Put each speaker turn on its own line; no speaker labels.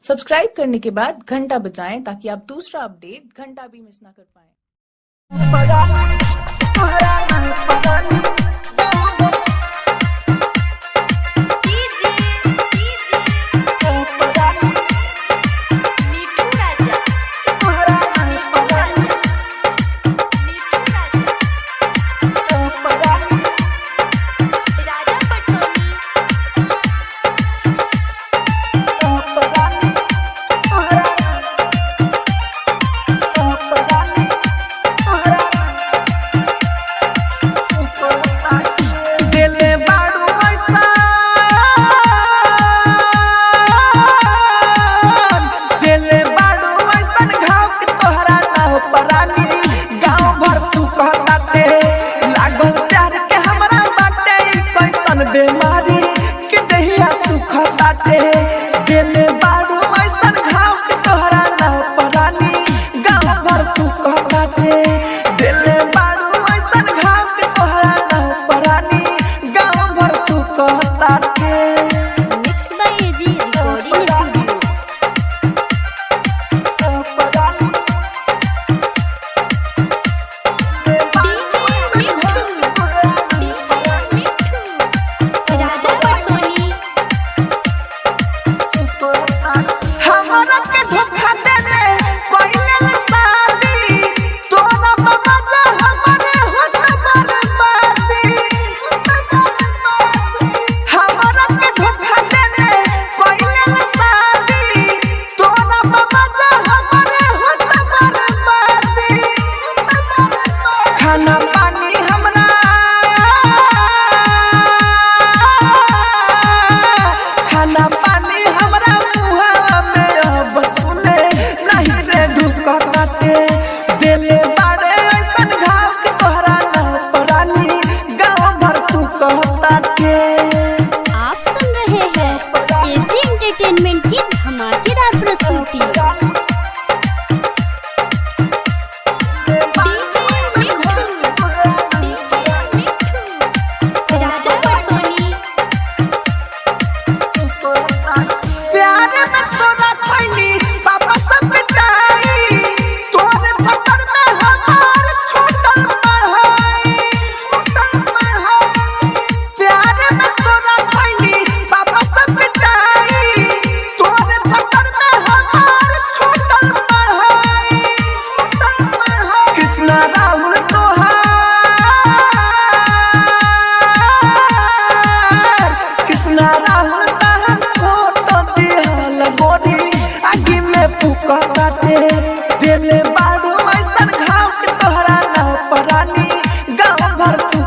Subscribe करने के बाद घंटा बजाएं ताकि आप दूसरा अपडेट घंटा भी मिस ना कर पाएं।
बेमारी के दहिया सुखताटे दिले बाड़ू ऐसन घाव के तोहरा ना परानी गाँव भर तू कहताटे दिले बाड़ू ऐसन घाव के तोहरा ना परानी गाँव भर तू कहताटे।
मिक्स बाय एजी रिकॉर्डिंग खाना पानी हमरा खाना पानी हमरा मुँह में अब सुने नहीं रे ढुकताटे दिले बाड़े ऐसन घाव के तोहरा ना परानी गाँव भर तू कहताटे। आप सुन रहे हैं एजी एंटरटेनमेंट की धमाकेदार प्रस्तुति। दिले बाड़ू ऐसन घाव के तोहरा ना परानी गाँव भर तू